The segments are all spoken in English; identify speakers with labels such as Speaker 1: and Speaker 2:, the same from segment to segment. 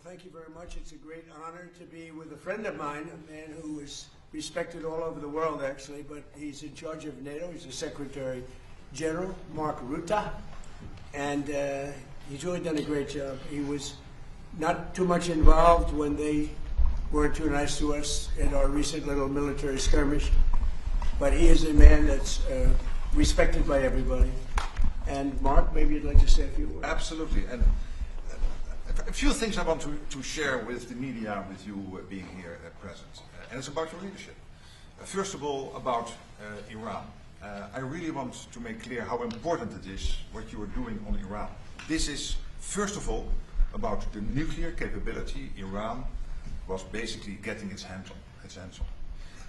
Speaker 1: thank you very much. It's a great honor to be with a friend of mine, a man who is respected all over the world, actually, but he's in charge of NATO. He's the Secretary-General, Mark Rutte, and he's really done a great job. He was not too much involved when they weren't too nice to us in our recent little military skirmish, but he is a man that's respected by everybody. And Mark, maybe you'd like to say a few words.
Speaker 2: Absolutely. And a few things I want to share with the media, with you being here present. And it's about your leadership. First of all, about Iran. I really want to make clear how important it is what you are doing on Iran. This is, first of all, about the nuclear capability Iran was basically getting its hands on.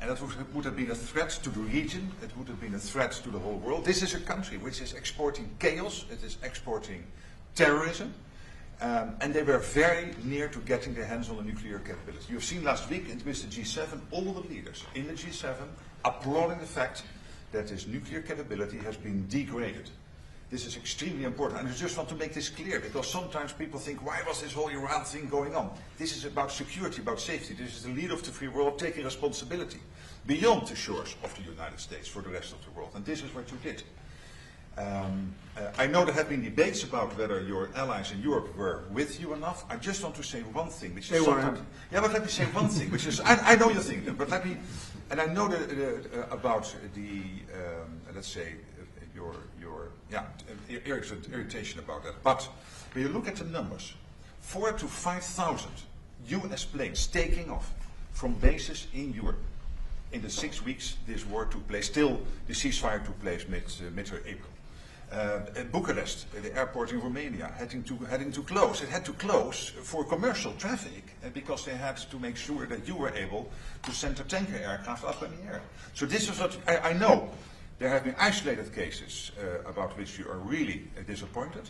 Speaker 2: And that would have been a threat to the region, it would have been a threat to the whole world. This is a country which is exporting chaos, it is exporting terrorism, and they were very near to getting their hands on the nuclear capability. You've seen last week with the G7, all the leaders in the G7 applauding the fact that this nuclear capability has been degraded. This is extremely important, and I just want to make this clear, because sometimes people think, why was this whole Iran thing going on? This is about security, about safety. This is the leader of the free world taking responsibility beyond the shores of the United States for the rest of the world, and this is what you did. I know there have been debates about whether your allies in Europe were with you enough. I just want to say one thing, which is sometimes... Yeah, but let me say one thing, which is... I know you think that, but let me... And I know about the, let's say, your irritation about that. But when you look at the numbers, 4,000 to 5,000 US planes taking off from bases in Europe in the 6 weeks this war took place, till the ceasefire took place mid-April. Bucharest, the airport in Romania, having to close. It had to close for commercial traffic because they had to make sure that you were able to send a tanker aircraft up in the air. So this is what I know. There have been isolated cases about which you are really disappointed,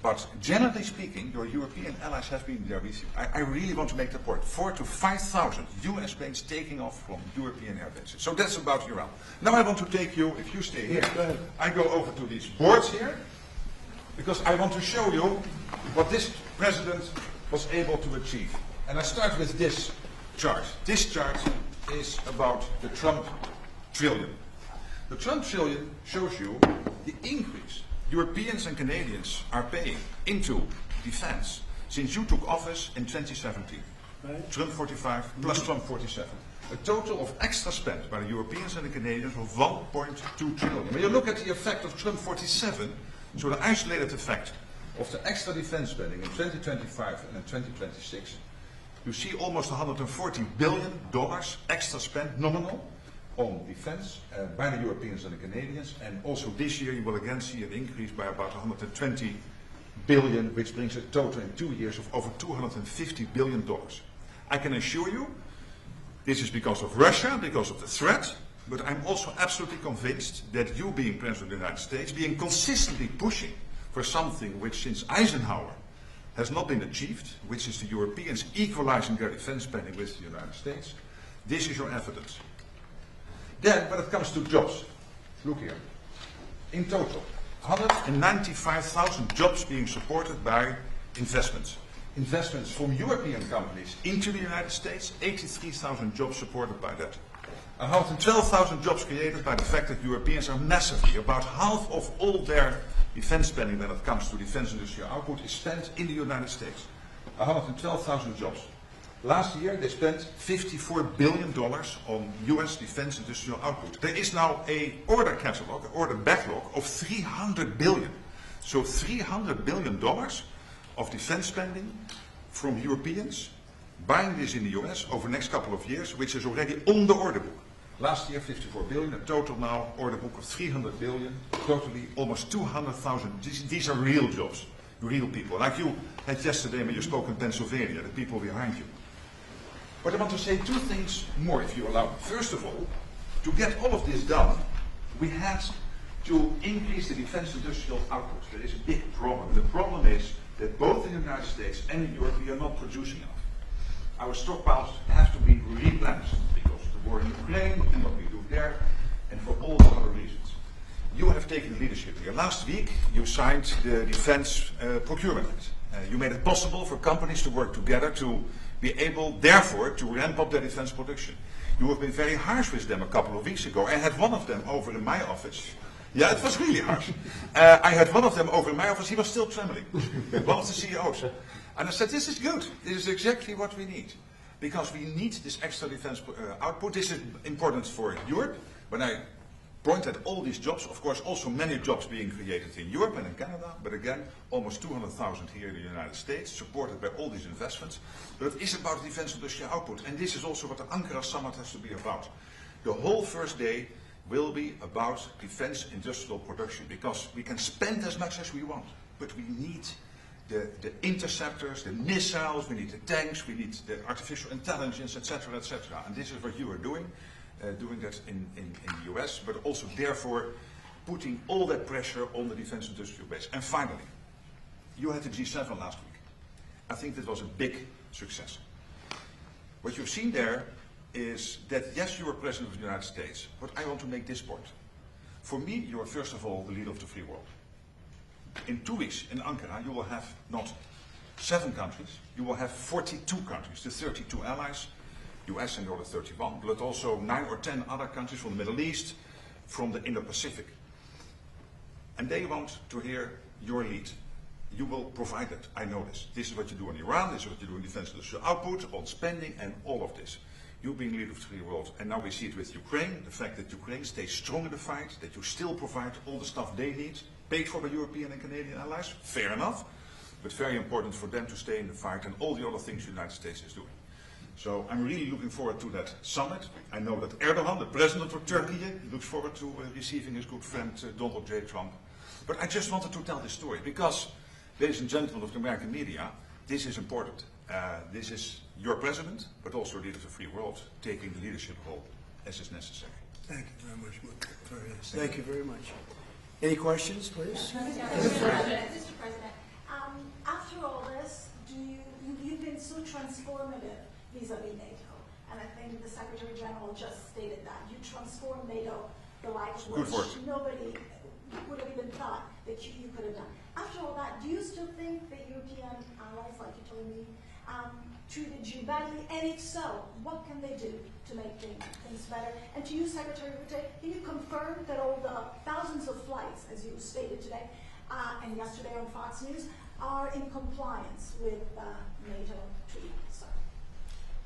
Speaker 2: but generally speaking, your European allies have been there with you. I really want to make the point. 4,000 to 5,000 US planes taking off from European air bases. So that's about Iran. Now I want to take you, if you stay here, I go over to these boards here, because I want to show you what this president was able to achieve. And I start with this chart. This chart is about the Trump trillion. The Trump trillion shows you the increase Europeans and Canadians are paying into defense since you took office in 2017. Right. Trump 45 plus Trump 47. A total of extra spent by the Europeans and the Canadians of 1.2 trillion. When you look at the effect of Trump 47, so the isolated effect of the extra defense spending in 2025 and in 2026, you see almost $140 billion extra spent nominal on defense by the Europeans and the Canadians, and also this year you will again see an increase by about 120 billion, which brings a total in 2 years of over $250 billion. I can assure you this is because of Russia, because of the threat, but I'm also absolutely convinced that you, being President of the United States, being consistently pushing for something which since Eisenhower has not been achieved, which is the Europeans equalizing their defense spending with the United States, this is your evidence. Then, when it comes to jobs, look here. In total, 195,000 jobs being supported by investments. Investments from European companies into the United States, 83,000 jobs supported by that. 112,000 jobs created by the fact that Europeans are massively, about half of all their defense spending when it comes to defense industrial output is spent in the United States. 112,000 jobs. Last year they spent $54 billion on US defense industrial output. There is now an order catalog, an order backlog of $300 billion. So $300 billion of defense spending from Europeans, buying this in the US over the next couple of years, which is already on the order book. Last year 54 billion, a total now order book of 300 billion, totally almost 200,000. These are real jobs, real people. Like you had yesterday when you spoke in Pennsylvania, the people behind you. But I want to say two things more, if you allow me. First of all, to get all of this done, we had to increase the defense industrial output. There is a big problem. The problem is that both in the United States and in Europe we are not producing enough. Our stockpiles have to be replenished because of the war in Ukraine and what we do there, and for all the other reasons. You have taken leadership here. Last week you signed the Defense Procurement Act. You made it possible for companies to work together to be able, therefore, to ramp up their defense production. You have been very harsh with them a couple of weeks ago. I had one of them over in my office. Yeah, it was really harsh. I had one of them over in my office. He was still trembling. One of the CEOs. And I said, this is good. This is exactly what we need. Because we need this extra defense output. This is important for Europe. When I point at all these jobs, of course, also many jobs being created in Europe and in Canada, but again, almost 200,000 here in the United States, supported by all these investments. But it is about defense industrial output, and this is also what the Ankara summit has to be about. The whole first day will be about defense industrial production, because we can spend as much as we want, but we need the interceptors, the missiles, we need the tanks, we need the artificial intelligence, etc., etc. And this is what you are doing that in the US, but also therefore putting all that pressure on the defense industrial base. And finally, you had the G7 last week. I think that was a big success. What you've seen there is that, yes, you are President of the United States, but I want to make this point. For me, you are first of all the leader of the free world. In 2 weeks in Ankara, you will have not 7 countries, you will have 42 countries, the 32 allies, US and the other 31, but also 9 or 10 other countries from the Middle East, from the Indo-Pacific. And they want to hear your lead. You will provide it, I know this. This is what you do in Iran, this is what you do in defense industrial output, on spending and all of this. You being leader of the free world, and now we see it with Ukraine, the fact that Ukraine stays strong in the fight, that you still provide all the stuff they need, paid for by European and Canadian allies, fair enough, but very important for them to stay in the fight and all the other things the United States is doing. So I'm really looking forward to that summit. I know that Erdogan, the president of Turkey, looks forward to receiving his good friend Donald J. Trump. But I just wanted to tell this story because, ladies and gentlemen of the American media, this is important. This is your president, but also leader of the free world, taking the leadership role as is necessary.
Speaker 1: Thank you very much, Mark. Thank you very much. Any questions, please?
Speaker 3: Mr. President, after all this, you've been so transformative vis-a-vis NATO, and I think the Secretary-General just stated that. You transformed NATO, the likes which nobody would have even thought that you could have done. After all that, do you still think the European allies, like you told me, treated you badly? And if so, what can they do to make things better? And to you, Secretary Rutte, can you confirm that all the thousands of flights, as you stated today and yesterday on Fox News, are in compliance with NATO treaty?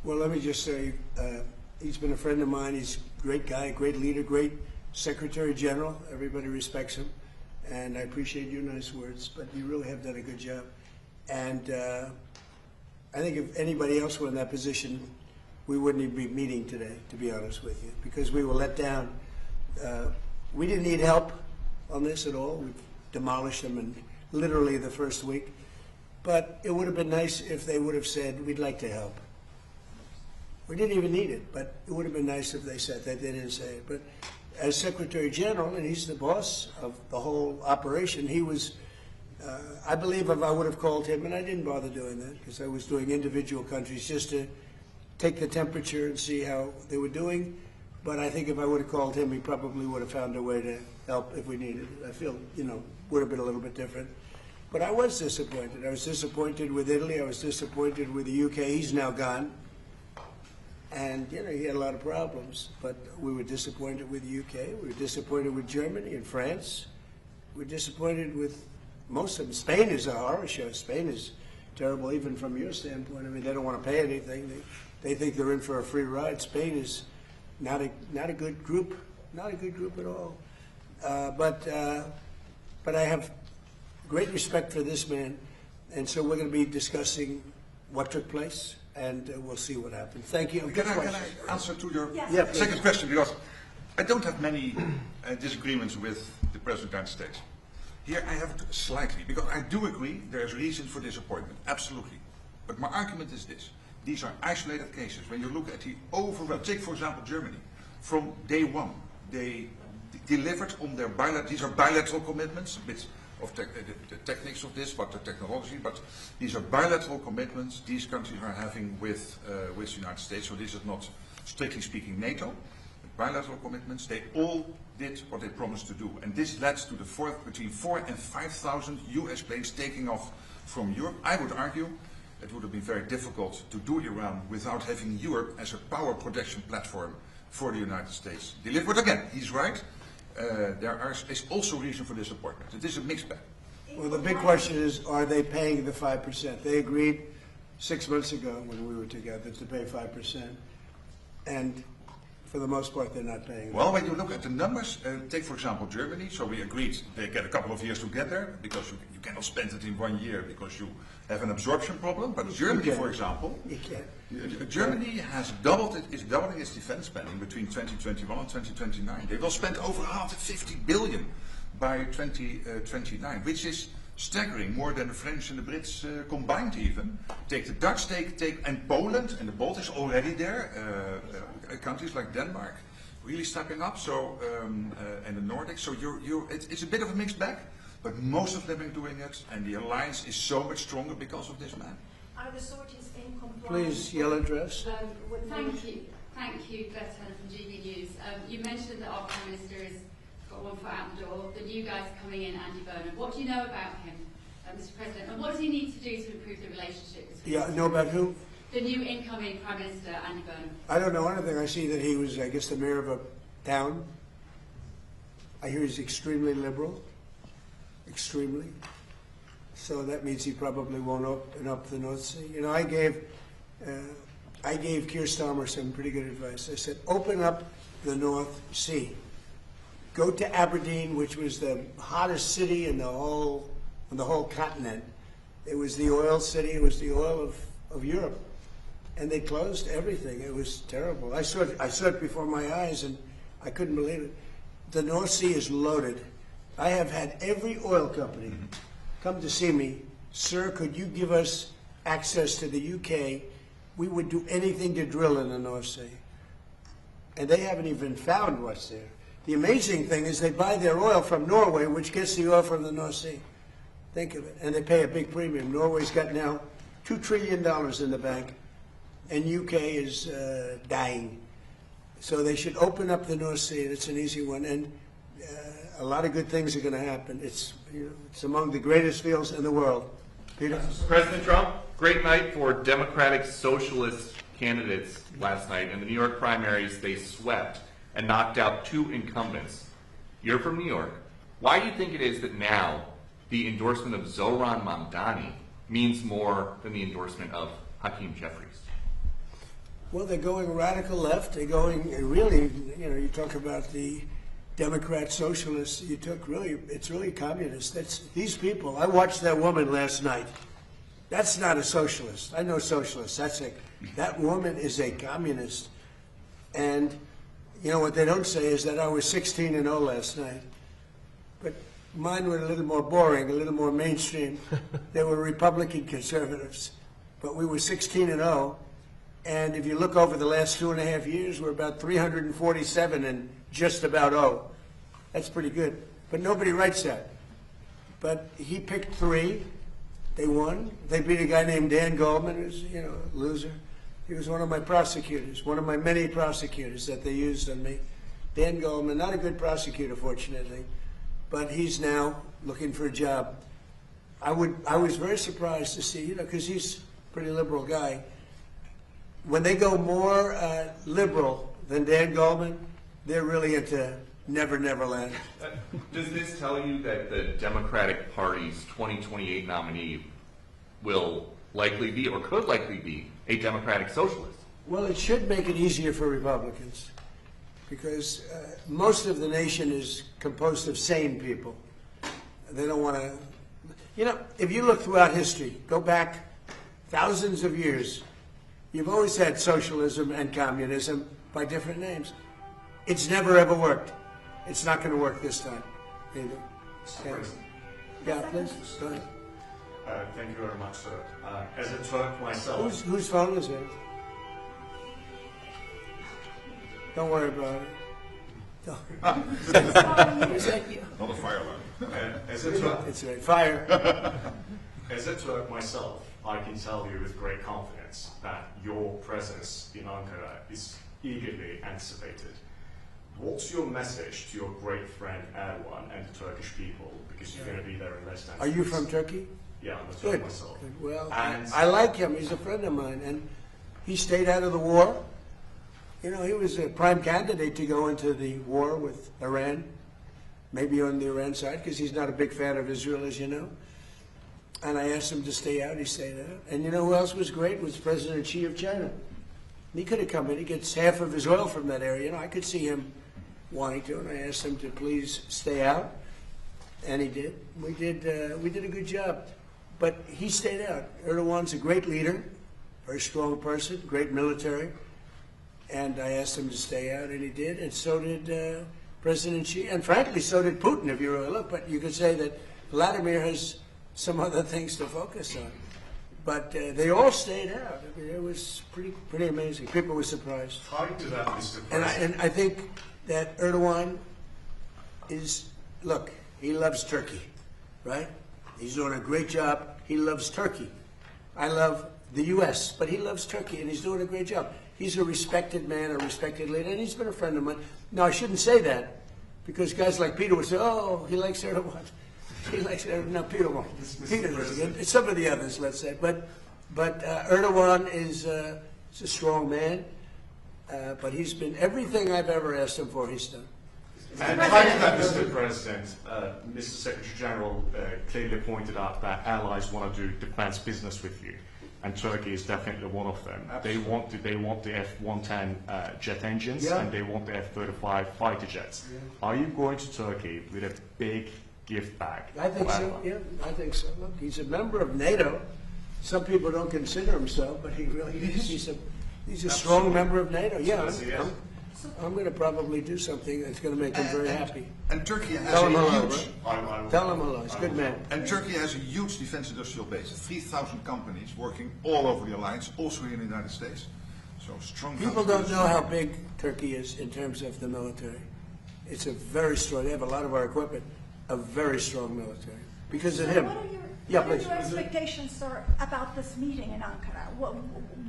Speaker 1: Well, let me just say, he's been a friend of mine. He's a great guy, great leader, great Secretary General. Everybody respects him. And I appreciate your nice words, but you really have done a good job. And I think if anybody else were in that position, we wouldn't even be meeting today, to be honest with you, because we were let down. We didn't need help on this at all. We demolished them in literally the first week. But it would have been nice if they would have said, we'd like to help. We didn't even need it, but it would have been nice if they said that. They didn't say it. But as Secretary General, and he's the boss of the whole operation, he was, I believe if I would have called him, and I didn't bother doing that because I was doing individual countries just to take the temperature and see how they were doing. But I think if I would have called him, he probably would have found a way to help if we needed it. I feel, would have been a little bit different. But I was disappointed. I was disappointed with Italy. I was disappointed with the UK. He's now gone. And, he had a lot of problems, but we were disappointed with the UK. We were disappointed with Germany and France. We were disappointed with most of them. Spain is a horror show. Spain is terrible, even from your standpoint. I mean, they don't want to pay anything. They think they're in for a free ride. Spain is not a good group, not a good group at all. But I have great respect for this man, and so we're going to be discussing what took place. And we'll see what happens. Thank you.
Speaker 2: Can I answer to your
Speaker 3: Yes.
Speaker 2: second question? Because I don't have many disagreements with the President of the United States. Here I have slightly, because I do agree there is reason for disappointment, absolutely. But my argument is this. These are isolated cases. When you look at the overall, take for example Germany. From day one, they delivered on their these are bilateral commitments, a bit of the techniques of this, but the technology, but these are bilateral commitments these countries are having with the United States, so this is not, strictly speaking, NATO. bilateral commitments, they all did what they promised to do. And this led to between 4,000 and 5,000 US planes taking off from Europe. I would argue it would have been very difficult to do Iran without having Europe as a power projection platform for the United States. Delivered again, he's right. There is also reason for disappointment. It is a mixed bag.
Speaker 1: Well, the big question is, are they paying the 5%? They agreed 6 months ago when we were together to pay 5%. And for the most part, they're not paying.
Speaker 2: Well, when you look at the numbers, take for example Germany. So we agreed they get a couple of years to get there because you cannot spend it in 1 year because you have an absorption problem. But Germany, for example, Germany has is doubling its defense spending between 2021 and 2029. They will spend over 150 billion by 2029, which is staggering, more than the French and the Brits combined even. Take the Dutch, and Poland and the Baltics already there. Countries like Denmark really stepping up. So and the Nordics. So it's a bit of a mixed bag, but most of them are doing it, and the alliance is so much stronger because of this man.
Speaker 3: Are the sorties in compliance?
Speaker 1: Please, yellow dress.
Speaker 4: Thank you, Greta from GB News. You mentioned that our Prime Minister has got one foot out the door. The new guy's coming in, Andy Burnham. What do you know about him, Mr. President? And what does he need to do to improve the relationship between
Speaker 1: Know about who?
Speaker 4: the new incoming Prime Minister, Andy Burnham?
Speaker 1: I don't know anything. I see that he was, I guess, the mayor of a town. I hear he's extremely liberal. Extremely. So that means he probably won't open up the North Sea. You know, I gave Keir Starmer some pretty good advice. I said, open up the North Sea. Go to Aberdeen, which was the hottest city in the whole continent. It was the oil city. It was the oil of Europe, and they closed everything. It was terrible. I saw it before my eyes, and I couldn't believe it. The North Sea is loaded. I have had every oil company come to see me. Sir, could you give us access to the UK? We would do anything to drill in the North Sea. And they haven't even found what's there. The amazing thing is they buy their oil from Norway, which gets the oil from the North Sea. Think of it. And they pay a big premium. Norway's got now $2 trillion in the bank, and UK is dying. So they should open up the North Sea. It's an easy one. And a lot of good things are going to happen. It's among the greatest fields in the world. Peter?
Speaker 5: President Trump, great night for Democratic Socialist candidates last night. In the New York primaries, they swept and knocked out 2 incumbents. You're from New York. Why do you think it is that now the endorsement of Zohran Mamdani means more than the endorsement of Hakeem Jeffries?
Speaker 1: Well, they're going radical left. They're going really, you talk about the Democrat socialists. It's really communist. These people. I watched that woman last night. That's not a socialist. I know socialists. That woman is a communist. And you know what they don't say is that I was 16-0 last night. But mine were a little more boring, a little more mainstream. They were Republican conservatives. But we were 16-0. And if you look over the last 2.5 years, we're about 347 and just about 0. That's pretty good. But nobody writes that. But he picked 3. They won. They beat a guy named Dan Goldman, who's, a loser. He was one of my prosecutors, one of my many prosecutors that they used on me. Dan Goldman, not a good prosecutor, fortunately, but he's now looking for a job. I was very surprised to see, because he's a pretty liberal guy. When they go more liberal than Dan Goldman, they're really into Never, Never Land.
Speaker 5: Does this tell you that the Democratic Party's 2028 nominee will likely be, or could likely be, a Democratic socialist?
Speaker 1: Well, it should make it easier for Republicans, because most of the nation is composed of sane people. They don't want to, if you look throughout history, go back thousands of years, you've always had socialism and communism by different names. It's never ever worked. It's not going to work this time either. Yeah, please. Go ahead.
Speaker 6: Thank you very much, sir. As a Turk myself...
Speaker 1: Whose phone is it? Don't worry about it.
Speaker 2: Not a fire alarm.
Speaker 6: As a Turk...
Speaker 1: It's right. Fire.
Speaker 6: As a Turk myself, I can tell you with great confidence that your presence in Ankara is eagerly anticipated. What's your message to your great friend Erdogan and the Turkish people? Because you're going to be there in less than
Speaker 1: Are you from Turkey?
Speaker 6: Yeah, I'm a Turk
Speaker 1: Good.
Speaker 6: myself.
Speaker 1: Good. Well,
Speaker 6: And
Speaker 1: I like him. He's a friend of mine, and he stayed out of the war. You know, he was a prime candidate to go into the war with Iran, maybe on the Iran side, because he's not a big fan of Israel, as you know. And I asked him to stay out. He stayed out. And you know who else was great? Was President Xi of China. He could have come in. He gets half of his oil from that area. You know, I could see him wanting to, and I asked him to please stay out, and he did. We did a good job, but he stayed out. Erdogan's a great leader, very strong person, great military, and I asked him to stay out, and he did, and so did President Xi, and frankly, so did Putin, if you really look. But you could say that Vladimir has some other things to focus on. But they all stayed out. I mean, it was pretty amazing. People were surprised.
Speaker 6: tied to that, Mr. President.
Speaker 1: And I think that Erdogan is, look, he loves Turkey, right? He's doing a great job. He loves Turkey. I love the U.S., but he loves Turkey, and he's doing a great job. He's a respected man, a respected leader, and he's been a friend of mine. Now, I shouldn't say that, because guys like Peter would say, oh, he likes Erdogan. He likes Erdogan. No, Peter won't. Peter doesn't. Some of the others, let's say. But Erdogan is a strong man. But he's been everything I've ever asked him for, he's done.
Speaker 6: And tied to that, Mr. President, Mr. Secretary-General clearly pointed out that allies want to do defense business with you, and Turkey is definitely one of them.
Speaker 1: Absolutely.
Speaker 6: They want the F-110 jet engines,
Speaker 1: Yeah.
Speaker 6: and they want the F-35 fighter jets.
Speaker 1: Yeah.
Speaker 6: Are you going to Turkey with a big gift bag?
Speaker 1: I think so,
Speaker 6: Wow.
Speaker 1: yeah, I think so. Look, he's a member of NATO. Some people don't consider him so, but he really is. He's a strong member of NATO. Yeah, I'm going to probably do something that's going to make him very happy.
Speaker 2: And Turkey has
Speaker 1: Tell him
Speaker 2: a
Speaker 1: hello,
Speaker 2: huge...
Speaker 1: right? Tell him hello. He's a good man.
Speaker 2: And Turkey has a huge defense industrial base, 3,000 companies working all over the alliance, also here in the United States. So strong.
Speaker 1: People don't know how big Turkey is in terms of the military. It's a very strong, they have a lot of our equipment, a very strong military. Because of him.
Speaker 3: What are your expectations, sir, about this meeting in Ankara?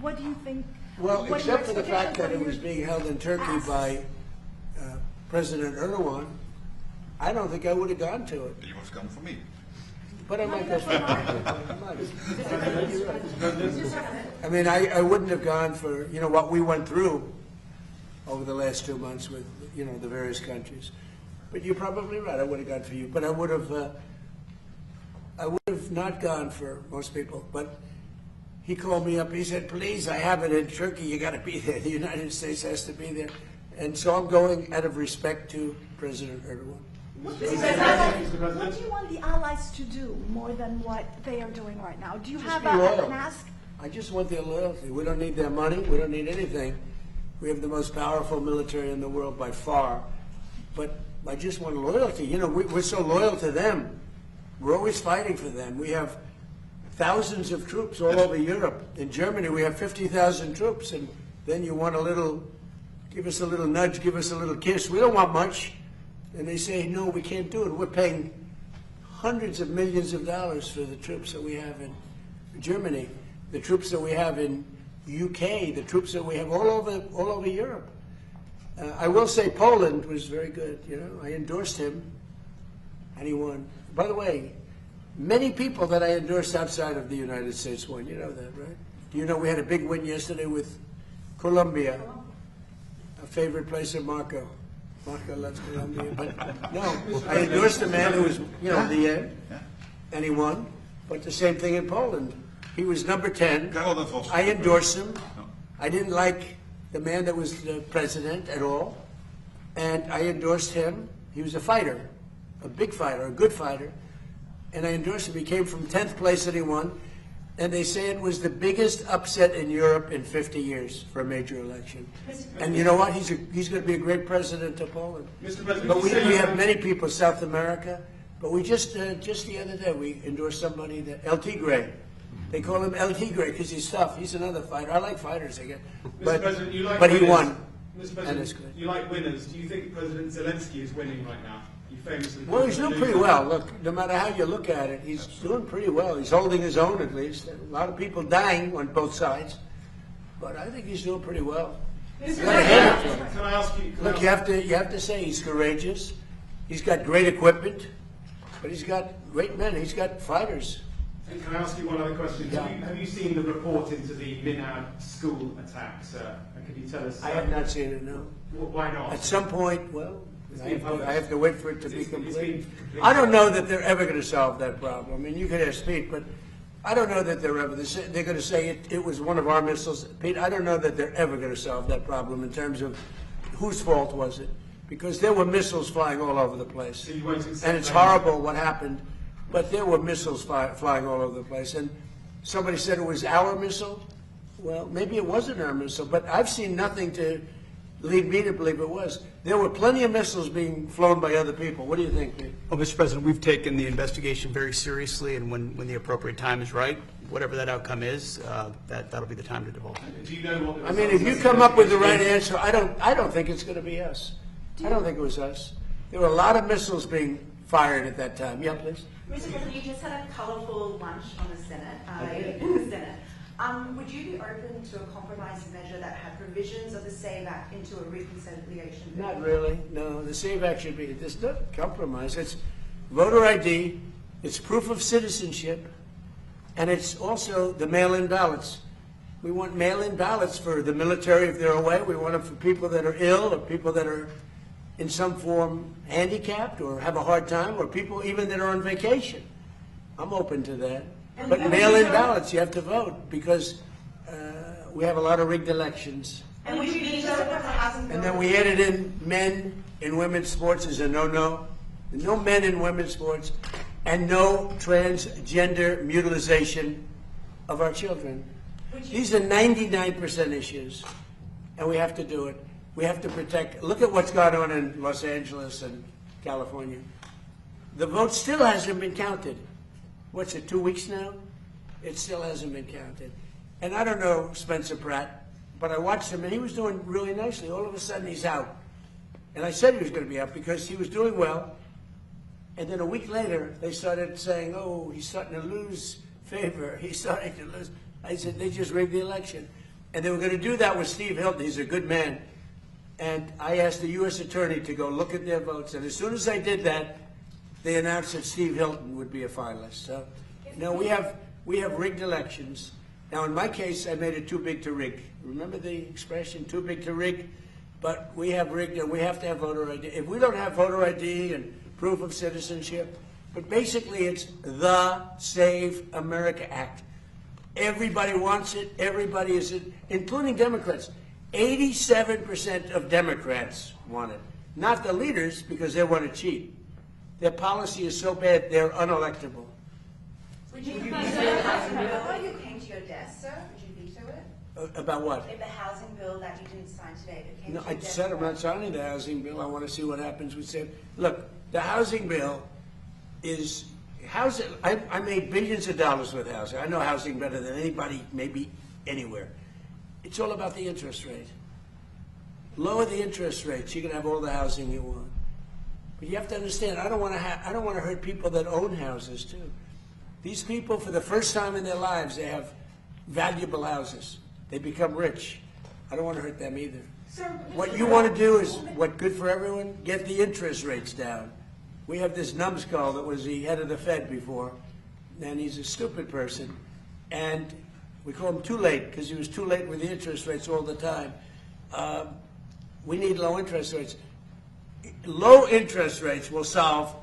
Speaker 3: What do you think?
Speaker 1: Well,
Speaker 3: what are your
Speaker 1: except for the fact that it
Speaker 3: expectations?
Speaker 1: was being held in Turkey by President Erdogan, I don't think I would have gone to it.
Speaker 2: You must come for me.
Speaker 1: But I might go for
Speaker 3: Mr.
Speaker 1: I mean, I wouldn't have gone for, you know, what we went through over the last 2 months with, you know, the various countries. But you're probably right, I would have gone for you. But I would have not gone for most people. But he called me up, he said, please, I have it in Turkey, you got to be there. The United States has to be there. And so I'm going out of respect to President Erdogan.
Speaker 3: What do you want the allies to do more than what they are doing right now? Do you have
Speaker 1: be loyal.
Speaker 3: an ask?
Speaker 1: I just want their loyalty. We don't need their money. We don't need anything. We have the most powerful military in the world by far. But I just want loyalty. You know, we're so loyal to them. We're always fighting for them. We have thousands of troops all over Europe. In Germany, we have 50,000 troops. And then you want a little, give us a little nudge, give us a little kiss. We don't want much. And they say, no, we can't do it. We're paying hundreds of millions of dollars for the troops that we have in Germany, the troops that we have in UK, the troops that we have all over Europe. I will say Poland was very good. You know, I endorsed him, and he won. By the way, many people that I endorsed outside of the United States won. You know that, right? Do you know we had a big win yesterday with Colombia, a favorite place of Marco. Marco loves Colombia, but no, I endorsed a man who was, you know, the end, and he won. But the same thing in Poland. He was number 10. I endorsed him. I didn't like the man that was the president at all, and I endorsed him. He was a fighter, a big fighter, a good fighter, and I endorsed him. He came from 10th place and he won, and they say it was the biggest upset in Europe in 50 years for a major election. And you know what? He's going to be a great president of Poland.
Speaker 7: Mr. President,
Speaker 1: But we have many people, South America, but we just the other day, we endorsed somebody, that El Tigre. They call him El Tigre because he's tough. He's another fighter. I like fighters again.
Speaker 7: Mr. President, you like
Speaker 1: but he
Speaker 7: winners.
Speaker 1: won.
Speaker 7: Mr.
Speaker 1: And it's
Speaker 7: President,
Speaker 1: good.
Speaker 7: you like winners. Do you think President Zelensky is winning right now? You famously.
Speaker 1: Well, he's doing pretty well. Look, no matter how you look at it, he's doing pretty well. He's holding his own, at least. A lot of people dying on both sides, but I think he's doing pretty well.
Speaker 3: Mr.
Speaker 1: Gotta hand it to
Speaker 3: President,
Speaker 1: him.
Speaker 7: Can I ask you?
Speaker 1: Look, you have to say he's courageous. He's got great equipment, but he's got great men. He's got fighters.
Speaker 7: Can I ask you one other question?
Speaker 1: Yeah.
Speaker 7: Have you seen the report into the Minhad school attack, sir? And could you tell us?
Speaker 1: I have not seen it, no.
Speaker 7: Why not?
Speaker 1: At some point, well,
Speaker 7: It's
Speaker 1: I
Speaker 7: been
Speaker 1: have, to,
Speaker 7: published.
Speaker 1: I have to wait for it to
Speaker 7: It's
Speaker 1: be
Speaker 7: been
Speaker 1: complete.
Speaker 7: complete.
Speaker 1: I don't know that they're ever going to solve that problem. I mean, you could ask Pete, but I don't know that they're ever. They're going to say it was one of our missiles. Pete, I don't know that they're ever going to solve that problem in terms of whose fault was it, because there were missiles flying all over the place,
Speaker 7: So you won't accept
Speaker 1: and it's
Speaker 7: blame?
Speaker 1: horrible what happened. But there were missiles flying all over the place, and somebody said it was our missile. Well, maybe it wasn't our missile, but I've seen nothing to lead me to believe it was. There were plenty of missiles being flown by other people. What do you think, Pete?
Speaker 8: Well, Mr. President, we've taken the investigation very seriously, and when the appropriate time is right, whatever that outcome is, that'll be the time to divulge.
Speaker 7: Do you know what the
Speaker 1: I mean,
Speaker 7: results
Speaker 1: if you
Speaker 7: of
Speaker 1: come up with the right
Speaker 7: investigation
Speaker 1: answer, I don't think it's going to be us. I don't think it was us. There were a lot of missiles being fired at that time. Yeah, please.
Speaker 9: Mr. President, you just had a colourful lunch on the Senate.
Speaker 1: did.
Speaker 9: In the Senate. Would you be open to a compromise measure that had provisions of the SAVE Act into a reconciliation bill?
Speaker 1: Not really. No, the SAVE Act should be, there's no compromise. It's voter ID, it's proof of citizenship, and it's also the mail-in ballots. We want mail-in ballots for the military if they're away. We want them for people that are ill or people that are in some form handicapped or have a hard time, or people even that are on vacation. I'm open to that. But mail-in ballots, you have to vote, because we have a lot of rigged elections.
Speaker 9: And would you veto the housing bill?
Speaker 1: And then we added in men in women's sports as a no-no. No men in women's sports, and no transgender mutilization of our children. These are 99% issues, and we have to do it. We have to protect. Look at what's gone on in Los Angeles and California. The vote still hasn't been counted. What's it, 2 weeks now? It still hasn't been counted. And I don't know Spencer Pratt, but I watched him, and he was doing really nicely. All of a sudden, he's out. And I said he was going to be out because he was doing well. And then a week later, they started saying, oh, he's starting to lose favor. He's starting to lose. I said, they just rigged the election. And they were going to do that with Steve Hilton. He's a good man. And I asked the U.S. attorney to go look at their votes. And as soon as I did that, they announced that Steve Hilton would be a finalist. So, no, we have rigged elections. Now, in my case, I made it too big to rig. Remember the expression, too big to rig? But we have rigged, and we have to have voter ID. If we don't have voter ID and proof of citizenship, but basically it's the Save America Act. Everybody wants it. Everybody is it, including Democrats. 87% of Democrats want it. Not the leaders, because they want to cheat. Their policy is so bad, they're unelectable.
Speaker 9: Would you veto the housing bill while you came to your desk, sir? Would you veto it?
Speaker 1: About what?
Speaker 9: If the housing bill that you didn't sign today that came
Speaker 1: No,
Speaker 9: to your
Speaker 1: I
Speaker 9: desk.
Speaker 1: said I'm not signing the housing bill. I want to see what happens with it. Look, the housing bill is housing. I made billions of dollars with housing. I know housing better than anybody, maybe anywhere. It's all about the interest rate. Lower the interest rates, you can have all the housing you want. But you have to understand, I don't want to hurt people that own houses too. These people, for the first time in their lives, they have valuable houses. They become rich. I don't want to hurt them either.
Speaker 9: Sir,
Speaker 1: What you want to do is, what good for everyone? Get the interest rates down. We have this numbskull that was the head of the Fed before, and he's a stupid person. And we call him too late, because he was too late with the interest rates all the time. We need low interest rates. Low interest rates will solve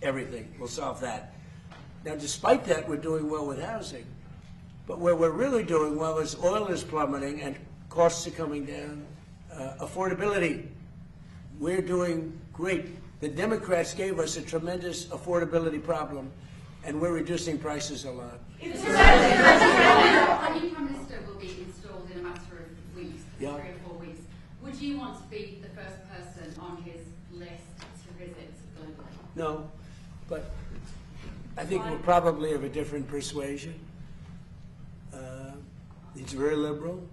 Speaker 1: everything. We'll solve that. Now, despite that, we're doing well with housing. But where we're really doing well is oil is plummeting and costs are coming down. Affordability, we're doing great. The Democrats gave us a tremendous affordability problem, and we're reducing prices a lot.
Speaker 4: A new Prime Minister will be installed in a matter of weeks,
Speaker 1: Yeah.
Speaker 4: 3 or 4 weeks. Would you want to be the first person on his list to visit globally?
Speaker 1: No, but I think we're probably of a different persuasion. He's very liberal.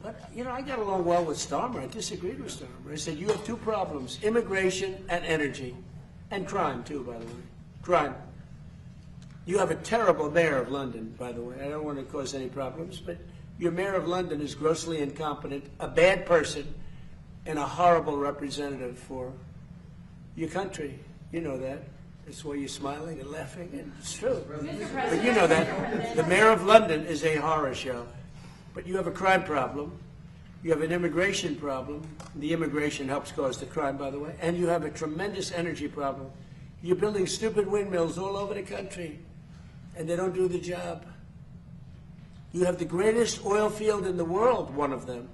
Speaker 1: But, you know, I got along well with Starmer. I disagreed with Starmer. I said, you have two problems, immigration and energy. And crime, too, by the way. Crime. You have a terrible mayor of London, by the way. I don't want to cause any problems, but Your mayor of London is grossly incompetent, a bad person, and a horrible representative for your country. You know that. That's why you're smiling and laughing, and it's true. But you know that. The mayor of London is a horror show. But you have a crime problem. You have an immigration problem. The immigration helps cause the crime, by the way. And you have a tremendous energy problem. You're building stupid windmills all over the country, and they don't do the job. You have the greatest oil field in the world, one of them.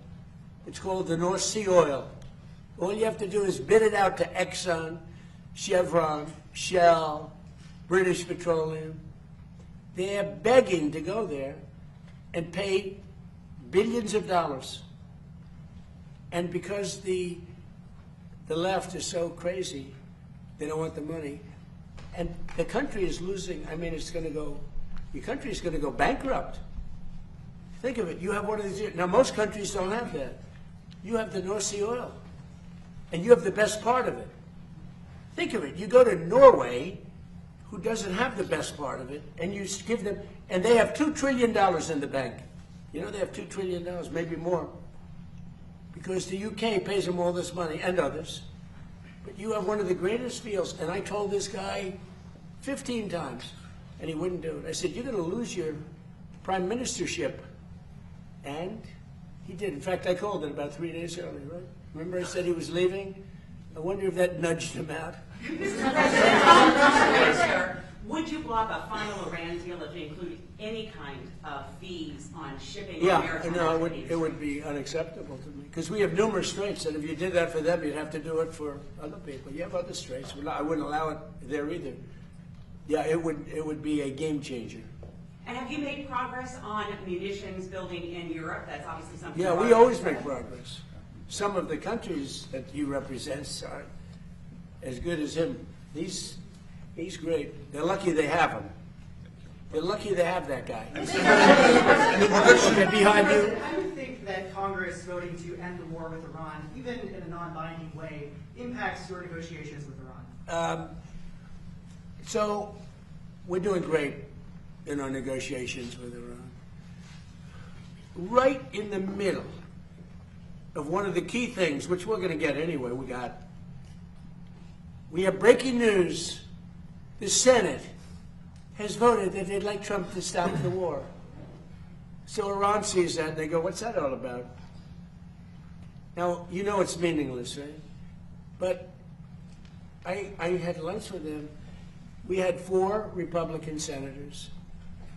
Speaker 1: It's called the North Sea oil. All you have to do is bid it out to Exxon, Chevron, Shell, British Petroleum. They're begging to go there and pay billions of dollars. And because the left is so crazy, they don't want the money. And the country is losing. I mean, it's going to go, your country is going to go bankrupt. Think of it. You have one of these. Now, most countries don't have that. You have the North Sea oil, and you have the best part of it. Think of it. You go to Norway, who doesn't have the best part of it, and you give them, and they have $2 trillion in the bank. You know, they have $2 trillion, maybe more, because the UK pays them all this money, and others. But you have one of the greatest fields, and I told this guy 15 times, and he wouldn't do it. I said, you're going to lose your prime ministership. And he did. In fact, I called it about 3 days early, right? Remember I said he was leaving? I wonder if that nudged him out.
Speaker 10: Mr. President, would you block a final Iran deal if it included any kind of fees on shipping?
Speaker 1: Yeah, no, it would be unacceptable to me. Because we have numerous straits, and if you did that for them, you'd have to do it for other people. You have other straits. I wouldn't allow it there either. Yeah, it would be a game changer.
Speaker 10: And have you made progress on munitions building in Europe? That's obviously something.
Speaker 1: Yeah, we always make progress. Some of the countries that he represents are as good as him. He's great. They're lucky they have him. They're lucky they have that guy. Behind you.
Speaker 11: How do you think that Congress voting to end the war with Iran, even in a non-binding way, impacts your negotiations with Iran?
Speaker 1: So we're doing great in our negotiations with Iran. Right in the middle of one of the key things, which we're going to get anyway, we have breaking news. The Senate has voted that they'd like Trump to stop the war. So Iran sees that and they go, what's that all about? Now, you know it's meaningless, right? But I had lunch with them. We had 4 Republican senators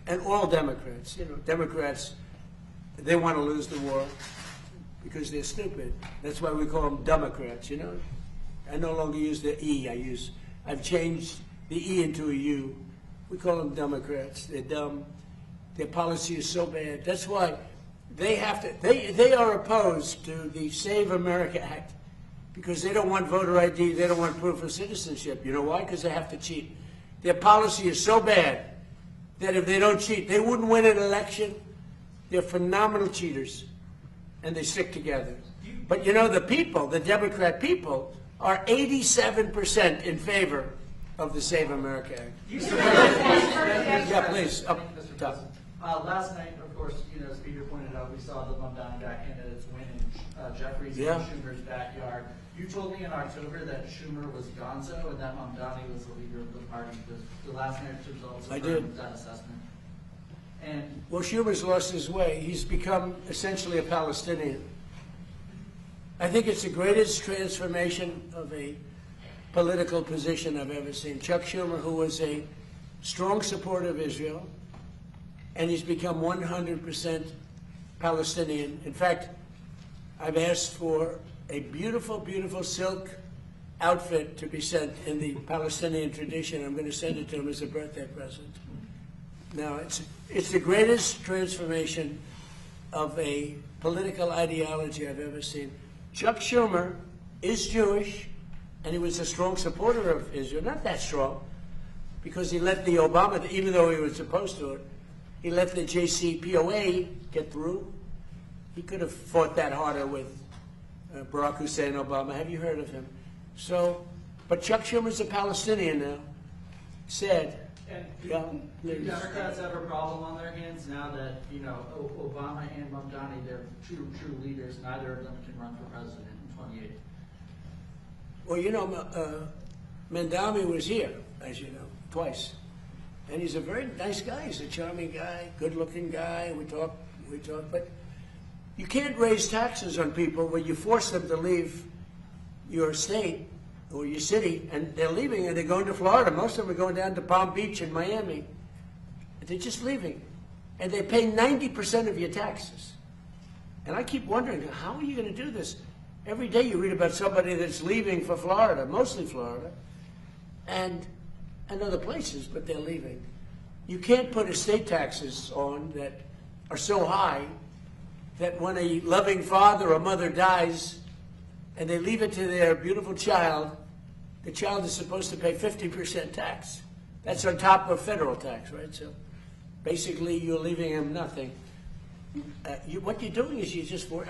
Speaker 1: and all Democrats. You know, Democrats, they want to lose the war because they're stupid. That's why we call them Democrats, you know? I no longer use the E. I've changed the E into a U. We call them Democrats. They're dumb. Their policy is so bad. That's why they have to, they are opposed to the Save America Act because they don't want voter ID, they don't want proof of citizenship. You know why? Because they have to cheat. Their policy is so bad that if they don't cheat, they wouldn't win an election. They're phenomenal cheaters, and they stick together. But you know, the people, the Democrat people, are 87% in favor of the Save America Act. Yeah, please. Up top.
Speaker 12: Last night, of course, as Peter pointed out, we saw the Mamdani candidates win in Jeffries and Schumer's backyard. You told me in October that Schumer was gonzo and that Mamdani was the leader of the party. The last night's results affirmed that assessment. And
Speaker 1: well, Schumer's lost his way. He's become essentially a Palestinian. I think it's the greatest transformation of a political position I've ever seen. Chuck Schumer, who was a strong supporter of Israel, and he's become 100% Palestinian. In fact, I've asked for a beautiful, beautiful silk outfit to be sent in the Palestinian tradition. I'm going to send it to him as a birthday present. Now, it's the greatest transformation of a political ideology I've ever seen. Chuck Schumer is Jewish, and he was a strong supporter of Israel. Not that strong, because he let the Obama, even though he was opposed to it, he let the JCPOA get through. He could have fought that harder with Barack Hussein Obama. Have you heard of him? So, but Chuck Schumer's a Palestinian now. Said,
Speaker 12: And
Speaker 1: Yeah,
Speaker 12: do Democrats have a problem on their hands now that, you know, Obama and Mamdani, they're true leaders, neither of them can run for president in 28?
Speaker 1: Well, you know, Mamdani was here, as you know, twice. And he's a very nice guy. He's a charming guy, good-looking guy. We talk, but you can't raise taxes on people when you force them to leave your state or your city, and they're leaving and they're going to Florida. Most of them are going down to Palm Beach and Miami. They're just leaving. And they pay 90% of your taxes. And I keep wondering, how are you going to do this? Every day you read about somebody that's leaving for Florida, mostly Florida, and other places, but they're leaving. You can't put estate taxes on that are so high that when a loving father or mother dies and they leave it to their beautiful child, the child is supposed to pay 50% tax. That's on top of federal tax, right? So basically you're leaving them nothing. What you're doing is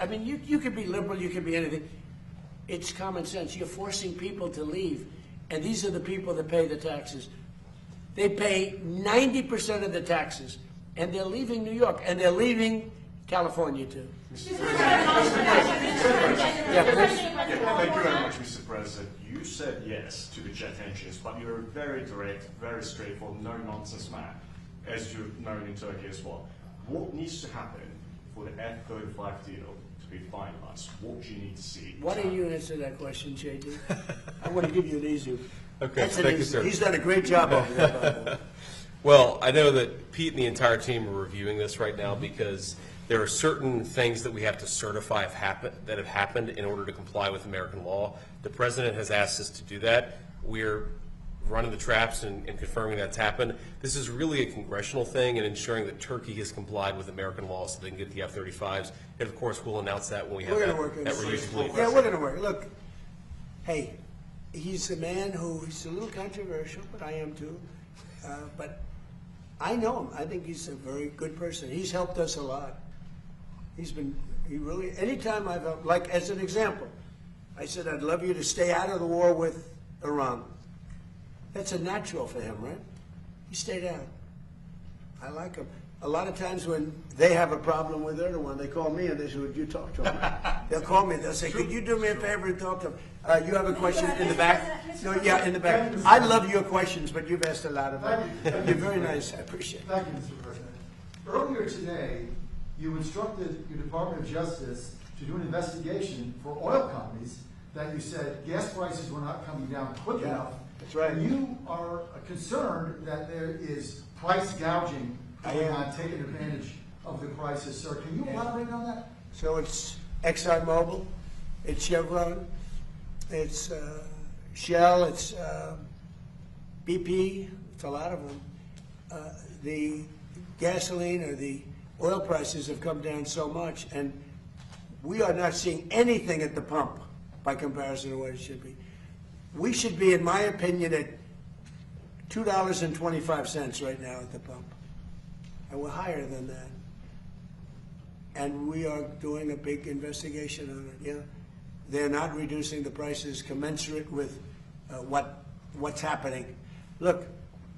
Speaker 1: I mean, you could be liberal, you could be anything. It's common sense. You're forcing people to leave, and these are the people that pay the taxes. They pay 90% of the taxes, and they're leaving New York, and they're leaving California too.
Speaker 6: Thank you very much, Mr. President. You said yes to the jet engines, but you're a very direct, very straightforward, no-nonsense man, as you're known in Turkey as well. What needs to happen for the F-35 deal to be finalized? What do you need to see?
Speaker 1: Why don't you answer that question, JD? I want to give you an easy.
Speaker 13: Okay, thank you, sir.
Speaker 1: He's done a great job over there, by the way.
Speaker 13: Well, I know that Pete and the entire team are reviewing this right now because there are certain things that we have to certify that have happened in order to comply with American law. The President has asked us to do that. We're running the traps and confirming that's happened. This is really a congressional thing and ensuring that Turkey has complied with American law so they can get the F-35s. And of course, we'll announce that when we have that review complete.
Speaker 1: Yeah, we're going to work. Look, hey, he's a man who's a little controversial, but I am too. But I know him. I think he's a very good person. He's helped us a lot. He really, anytime I've helped, like as an example, I said, I'd love you to stay out of the war with Iran. That's a natural for him, right? He stayed out. I like him. A lot of times when they have a problem with Erdogan, they call me and they say, would you talk to him? They'll call me. They'll say, could you do me a favor and talk to him? You have a question in the back? No, yeah, in the back. I love your questions, but you've asked a lot of them. You're very nice. I appreciate it.
Speaker 14: Thank you, Mr. President. Earlier today, you instructed your Department of Justice to do an investigation for oil companies that you said gas prices were not coming down quick enough.
Speaker 1: That's right.
Speaker 14: And you are concerned that there is price gouging going on, taking advantage of the crisis. Sir, can you elaborate on that?
Speaker 1: So it's ExxonMobil, it's Chevron, it's Shell, it's BP, it's a lot of them. The gasoline or the oil prices have come down so much, and we are not seeing anything at the pump by comparison to what it should be. We should be, in my opinion, at $2.25 right now at the pump. And we're higher than that. And we are doing a big investigation on it. Yeah, they're not reducing the prices commensurate with what's happening. Look,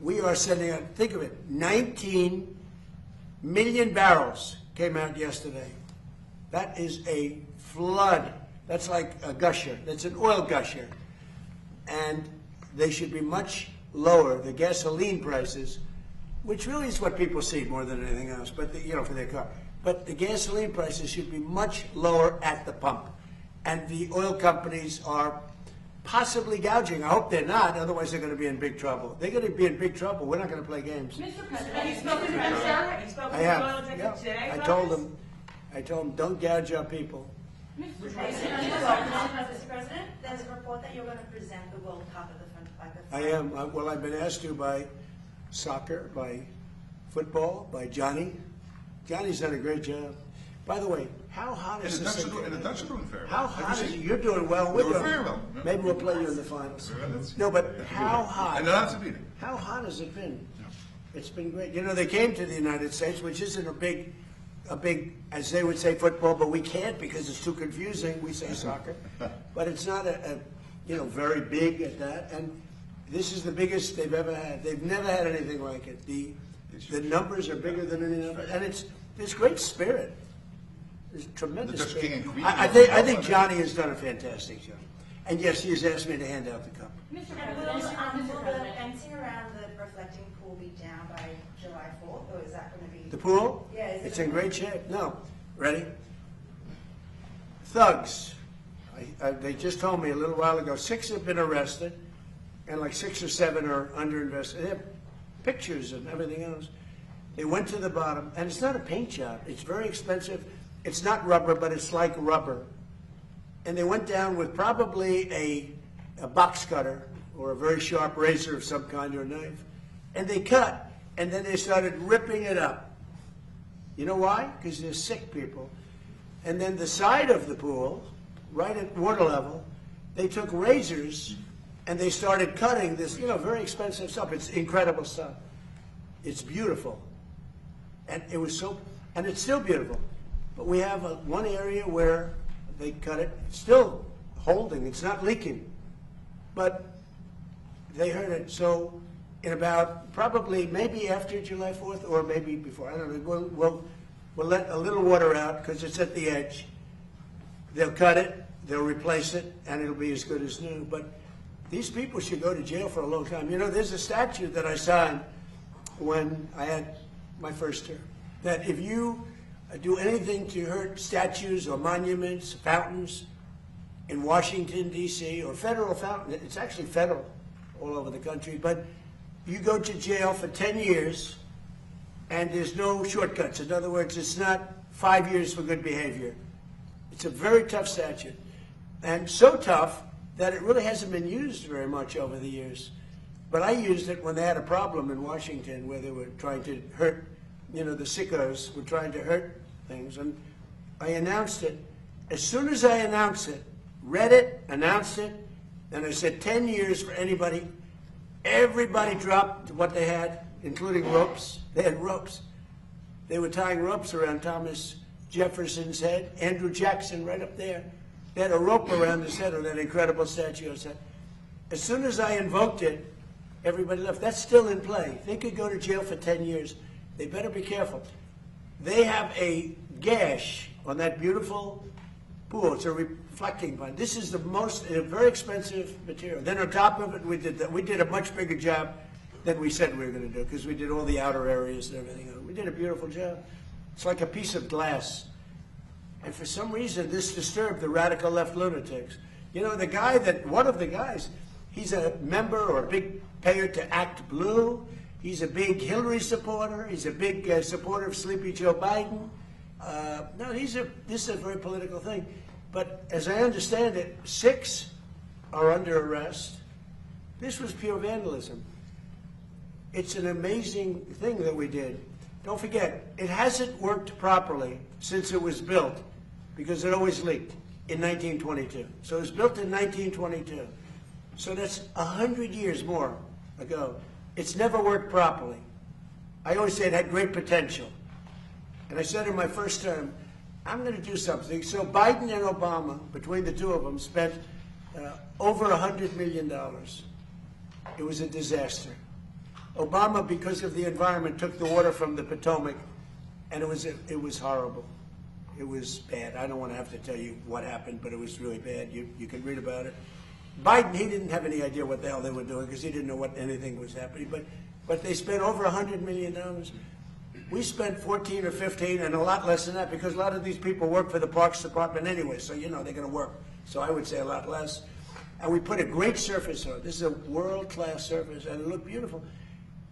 Speaker 1: we are sending out, think of it, 19 million barrels came out yesterday. That is a flood. That's like a gusher. That's an oil gusher. And they should be much lower, the gasoline prices, which really is what people see more than anything else, but for their car. But the gasoline prices should be much lower at the pump. And the oil companies are possibly gouging. I hope they're not, otherwise they're going to be in big trouble. They're going to be in big trouble. We're not going to play games.
Speaker 10: Mr. President, have you spoken to them, sir? Have you spoken to the oil executive today?
Speaker 1: I told them, don't gouge our people.
Speaker 9: Mr. President, there's a report that you're going to present the World Cup at the front.
Speaker 1: I am. Well, I've been asked to by soccer, by football, by Johnny. Johnny's done a great job. By the way, how hot is this?
Speaker 2: And the Dutch are doing very well.
Speaker 1: How hot is it? You're doing well. We're doing
Speaker 2: very well.
Speaker 1: Maybe we'll play you in the finals. No, but how hot?
Speaker 2: And that's a beating.
Speaker 1: How hot has it been? It's been great. You know, they came to the United States, which isn't a big, as they would say, football, but we can't because it's too confusing. We say soccer, but it's not very big at that. And This is the biggest they've ever had. They've never had anything like it. The numbers are bigger than any number, and there's great spirit. There's tremendous
Speaker 2: The Dutch King
Speaker 1: spirit.
Speaker 2: and Queen.
Speaker 1: I think Johnny has done a fantastic job. And yes, he has asked me to hand out the cup.
Speaker 9: Mr. President, will the fencing around the reflecting pool be down by July 4th, or is that going to be...
Speaker 1: The pool?
Speaker 9: Yeah.
Speaker 1: It's in great shape. No. Ready? Thugs. They just told me a little while ago, 6 have been arrested, and like 6 or 7 are under investigation. They have pictures and everything else. They went to the bottom, and it's not a paint job. It's very expensive. It's not rubber, but it's like rubber. And they went down with probably a box cutter or a very sharp razor of some kind or knife, and they cut, and then they started ripping it up. You know why? Because they're sick people. And then the side of the pool, right at water level, they took razors and they started cutting this, very expensive stuff. It's incredible stuff. It's beautiful. And it was and it's still beautiful. But we have one area where they cut it. It's still holding. It's not leaking. But they heard it. So in about probably maybe after July 4th or maybe before, I don't know, we'll let a little water out because it's at the edge. They'll cut it, they'll replace it, and it'll be as good as new. But these people should go to jail for a long time. There's a statute that I signed when I had my first term, that if you do anything to hurt statues or monuments, fountains in Washington, D.C., or federal fountain, it's actually federal all over the country, but you go to jail for 10 years, and there's no shortcuts. In other words, it's not 5 years for good behavior. It's a very tough statute, and so tough that it really hasn't been used very much over the years. But I used it when they had a problem in Washington where they were trying to hurt, the sickos were trying to hurt things, and I announced it. As soon as I announced it, read it, announced it, and I said 10 years for anybody, everybody dropped what they had, including ropes. They had ropes. They were tying ropes around Thomas Jefferson's head, Andrew Jackson right up there. They had a rope around his head on that incredible statue. I said, as soon as I invoked it, everybody left. That's still in play. They could go to jail for 10 years. They better be careful. They have a gash on that beautiful pool. It's a reflecting bond. This is the most very expensive material. Then on top of it, we did a much bigger job than we said we were going to do because we did all the outer areas and everything. We did a beautiful job. It's like a piece of glass. And for some reason, this disturbed the radical left lunatics. One of the guys, he's a member or a big payer to Act Blue. He's a big Hillary supporter. He's a big supporter of Sleepy Joe Biden. This is a very political thing. But as I understand it, 6 are under arrest. This was pure vandalism. It's an amazing thing that we did. Don't forget, it hasn't worked properly since it was built because it always leaked in 1922. So it was built in 1922. So that's 100 years more ago. It's never worked properly. I always say it had great potential. And I said in my first term, I'm going to do something. So Biden and Obama, between the two of them, spent over $100 million. It was a disaster. Obama, because of the environment, took the water from the Potomac, and it was horrible. It was bad. I don't want to have to tell you what happened, but it was really bad. You can read about it. Biden, he didn't have any idea what the hell they were doing because he didn't know what anything was happening. But they spent over $100 million. We spent 14 or 15 and a lot less than that because a lot of these people work for the Parks Department anyway, so they're going to work. So I would say a lot less. And we put a great surface on it. This is a world-class surface, and it looked beautiful.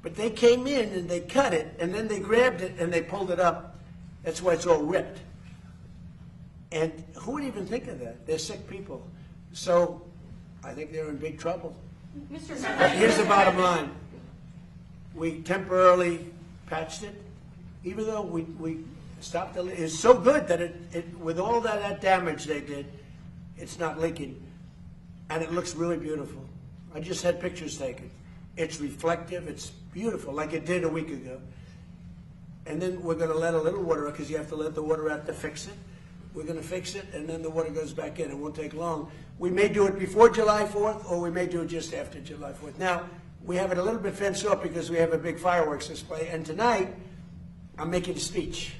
Speaker 1: But they came in and they cut it, and then they grabbed it and they pulled it up. That's why it's all ripped. And who would even think of that? They're sick people. So I think they're in big trouble. But here's the bottom line. We temporarily patched it, even though we stopped the leak. It's so good that it with all that damage they did, it's not leaking. And it looks really beautiful. I just had pictures taken. It's reflective. It's beautiful, like it did a week ago. And then we're going to let a little water out because you have to let the water out to fix it. We're going to fix it, and then the water goes back in. It won't take long. We may do it before July 4th, or we may do it just after July 4th. Now, we have it a little bit fenced off because we have a big fireworks display, and tonight, I'm making a speech.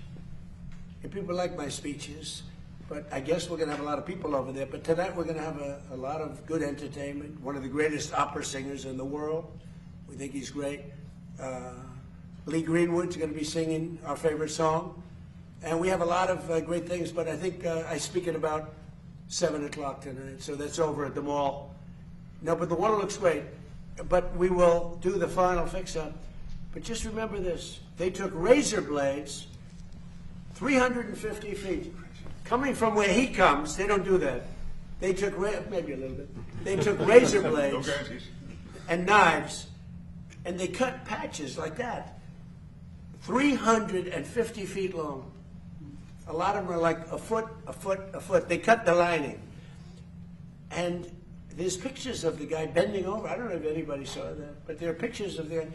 Speaker 1: And people like my speeches, but I guess we're going to have a lot of people over there. But tonight, we're going to have a lot of good entertainment. One of the greatest opera singers in the world. We think he's great. Lee Greenwood's going to be singing our favorite song. And we have a lot of great things, but I think I speak at about 7 o'clock tonight, so that's over at the mall. No, but the water looks great. But we will do the final fix-up. But just remember this. They took razor blades 350 feet. Coming from where he comes, they don't do that. They took, maybe a little bit. They took razor blades and knives, and they cut patches like that. 350 feet long. A lot of them are like a foot, a foot, a foot. They cut the lining. And there's pictures of the guy bending over. I don't know if anybody saw that, but there are pictures of the guy.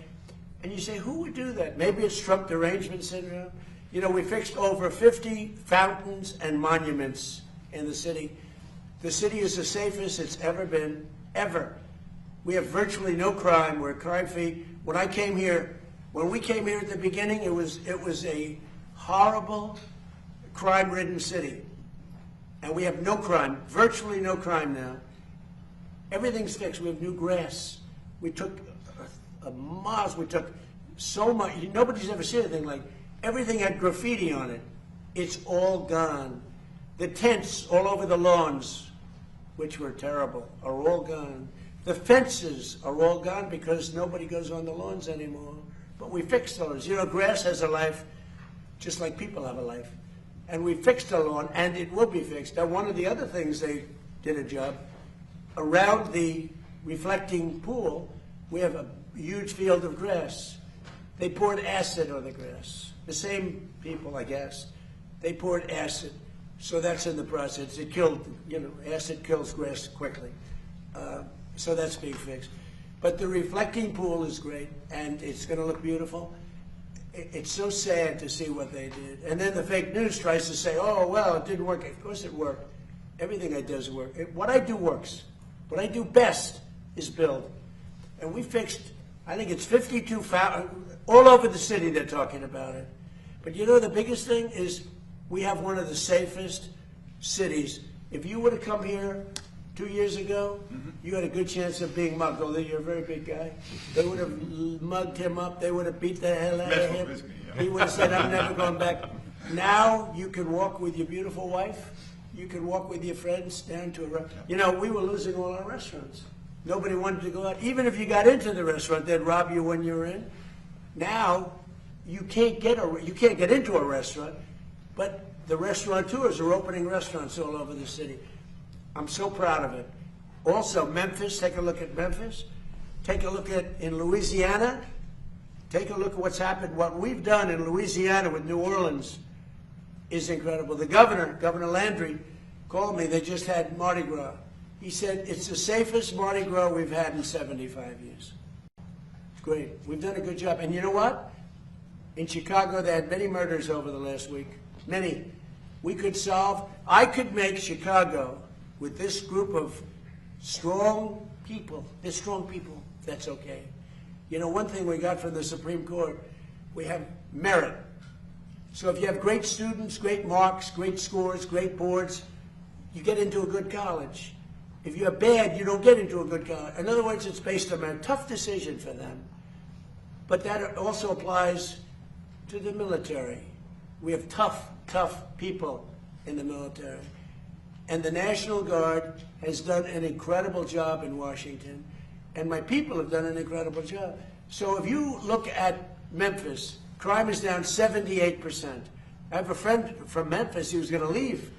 Speaker 1: And you say, who would do that? Maybe it's Trump derangement syndrome. You know, we fixed over 50 fountains and monuments in the city. The city is the safest it's ever been, ever. We have virtually no crime. We're crime-free. When we came here at the beginning, it was a horrible, crime-ridden city. And we have no crime, virtually no crime now. Everything's fixed. We have new grass. We took a miles. We took so much. Nobody's ever seen anything like. Everything had graffiti on it. It's all gone. The tents all over the lawns, which were terrible, are all gone. The fences are all gone because nobody goes on the lawns anymore. But we fixed those. You know, grass has a life just like people have a life. And we fixed the lawn, and it will be fixed. Now, one of the other things they did a job, around the reflecting pool, we have a huge field of grass. They poured acid on the grass. The same people, I guess, they poured acid. So that's in the process. It killed, acid kills grass quickly. So that's being fixed. But the reflecting pool is great, and it's going to look beautiful. It's so sad to see what they did. And then the fake news tries to say, oh, well, it didn't work. Of course it worked. Everything I do does work. What I do works. What I do best is build. And we fixed, I think it's 52 fountains. All over the city they're talking about it. But you know the biggest thing is we have one of the safest cities. If you would have come here 2 years ago, you had a good chance of being mugged, although you're a very big guy. They would have mugged him up. They would have beat the hell out of him. He would have said, I'm never going back. Now you can walk with your beautiful wife. You can walk with your friends down to a restaurant. We were losing all our restaurants. Nobody wanted to go out. Even if you got into the restaurant, they'd rob you when you were in. Now, you can't get into a restaurant, but the restaurateurs are opening restaurants all over the city. I'm so proud of it. Also, Memphis, take a look at Memphis. Take a look at in Louisiana. Take a look at what's happened. What we've done in Louisiana with New Orleans is incredible. The Governor Landry, called me. They just had Mardi Gras. He said, it's the safest Mardi Gras we've had in 75 years. It's great. We've done a good job. And you know what? In Chicago, they had many murders over the last week. Many. I could make Chicago with this group of strong people. They're strong people. That's okay. One thing we got from the Supreme Court, we have merit. So if you have great students, great marks, great scores, great boards, you get into a good college. If you're bad, you don't get into a good college. In other words, it's based on a tough decision for them. But that also applies to the military. We have tough people in the military. And the National Guard has done an incredible job in Washington. And my people have done an incredible job. So if you look at Memphis, crime is down 78%. I have a friend from Memphis who's going to leave.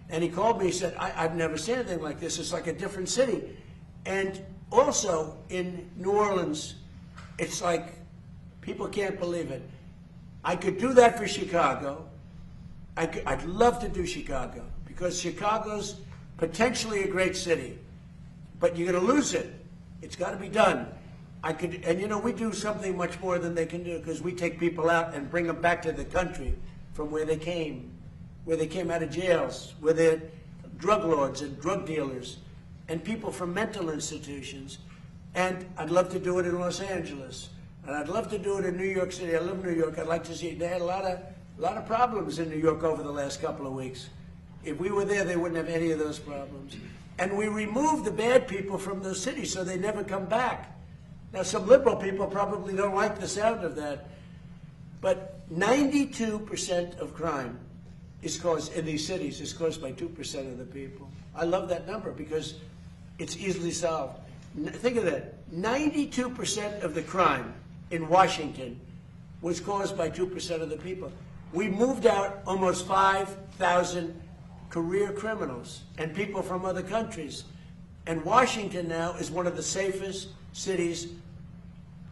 Speaker 1: And he called me, he said, I've never seen anything like this. It's like a different city. And also in New Orleans, it's like people can't believe it. I could do that for Chicago. I'd love to do Chicago because Chicago's potentially a great city. But you're going to lose it. It's got to be done. And we do something much more than they can do because we take people out and bring them back to the country from where they came. where they came out of jails, where they're drug lords and drug dealers and people from mental institutions. And I'd love to do it in Los Angeles. And I'd love to do it in New York City. I love New York. I'd like to see it. They had a lot of problems in New York over the last couple of weeks. If we were there, they wouldn't have any of those problems. And we removed the bad people from those cities so they never come back. Now, some liberal people probably don't like the sound of that. But 92% of crime is caused in these cities is caused by 2% of the people. I love that number because it's easily solved. Think of that. 92% of the crime in Washington was caused by 2% of the people. We moved out almost 5,000 career criminals and people from other countries. And Washington now is one of the safest cities,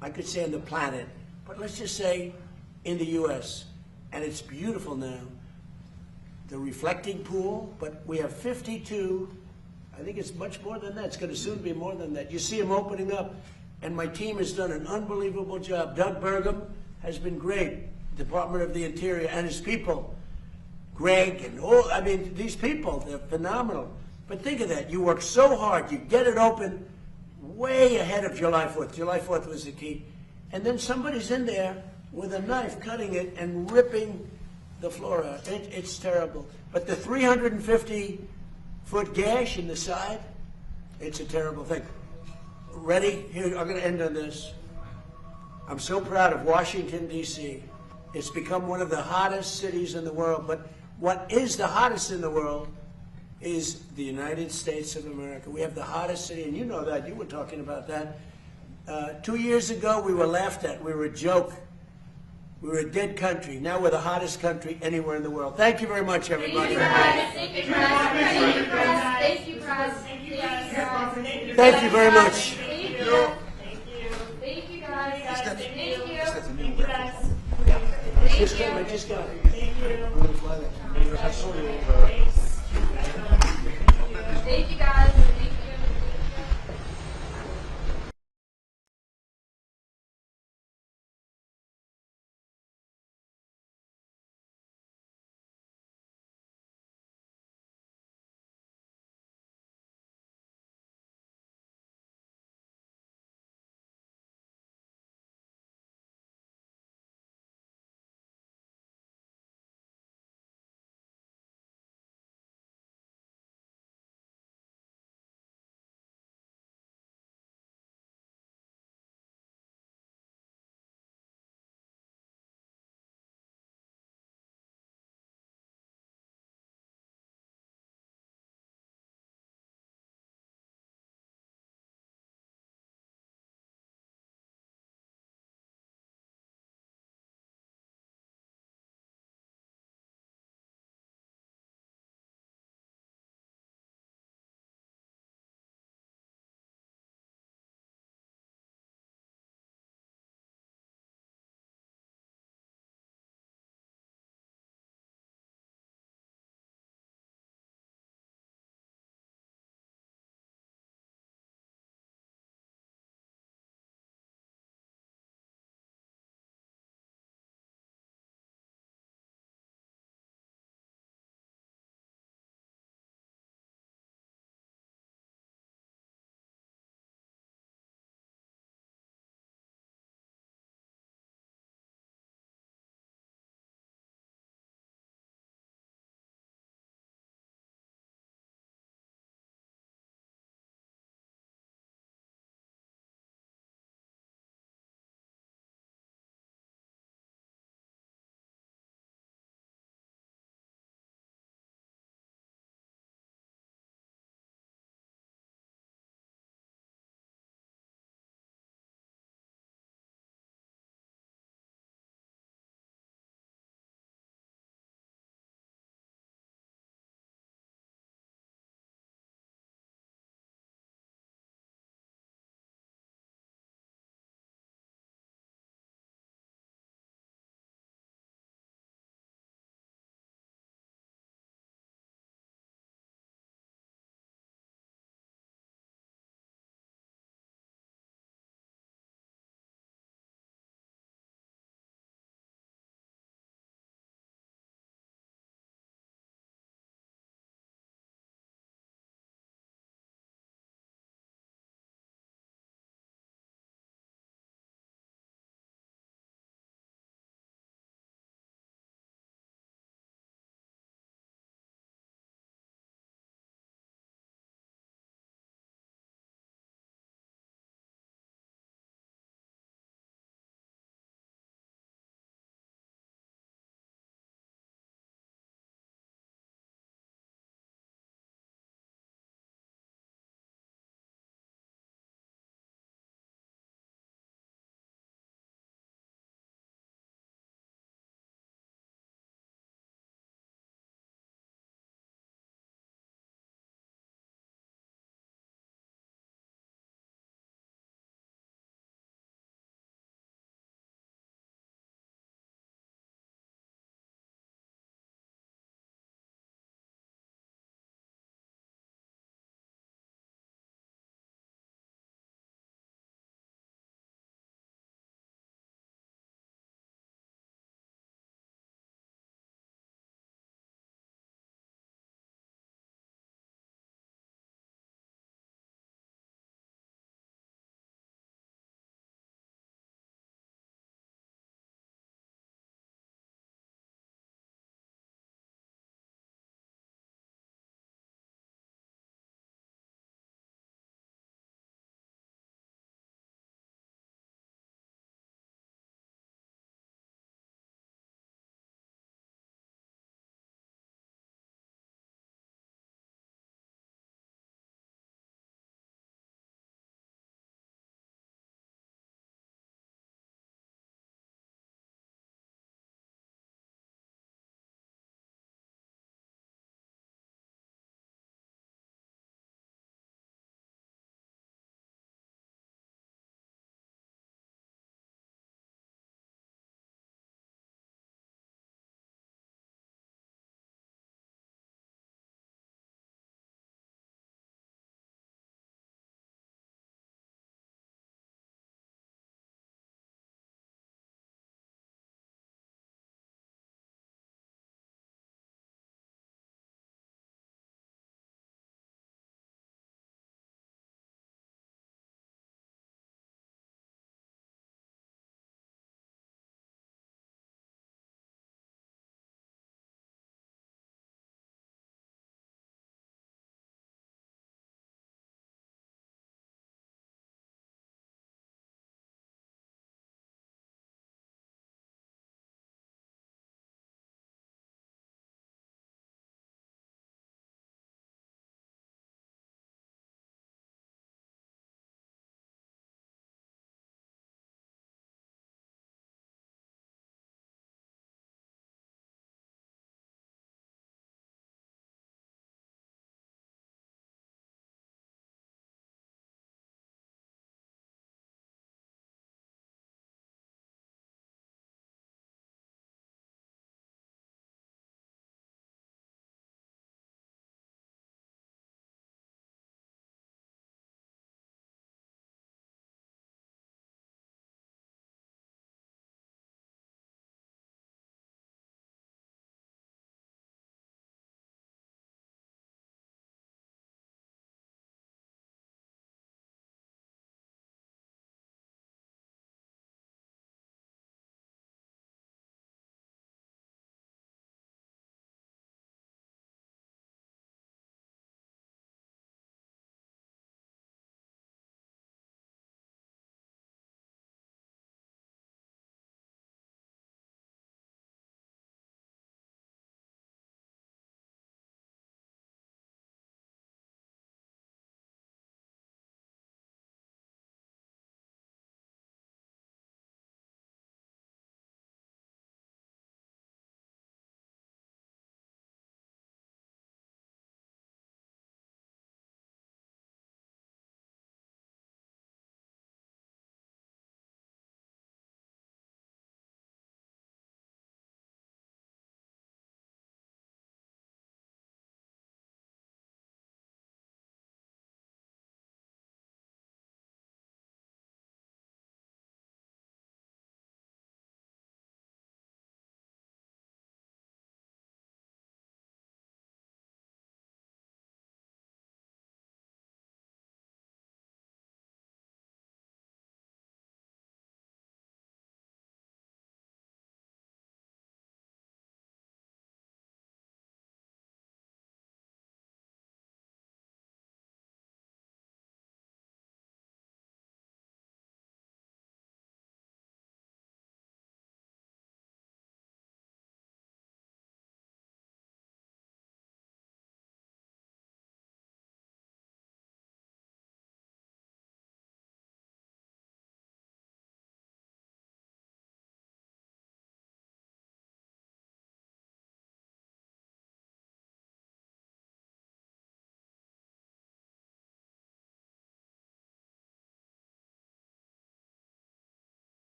Speaker 1: I could say, on the planet. But let's just say in the U.S. And it's beautiful now. The reflecting pool, but we have 52, I think it's much more than that. It's going to soon be more than that. You see them opening up, and my team has done an unbelievable job. Doug Burgum has been great, Department of the Interior, and his people. Greg and all, I mean, these people, they're phenomenal. But think of that. You work so hard. You get it open way ahead of July 4th. July 4th was the key. And then somebody's in there with a knife cutting it and ripping the floor out. It's terrible. But the 350-foot gash in the side, it's a terrible thing. Ready? Here, I'm going to end on this. I'm so proud of Washington, D.C. It's become one of the hottest cities in the world. But what is the hottest in the world is the United States of America. We have the hottest city, and you know that. You were talking about that. 2 years ago, we were laughed at. We were a joke. We were a dead country. Now we're the hottest country anywhere in the world. Thank you very much, everybody.
Speaker 4: Thank you, Press. Thank you, Press.
Speaker 1: Thank you very much.
Speaker 4: Thank you. Thank you, guys. Thank you. Thank you, guys.
Speaker 1: Just got it.
Speaker 4: Thank you, guys.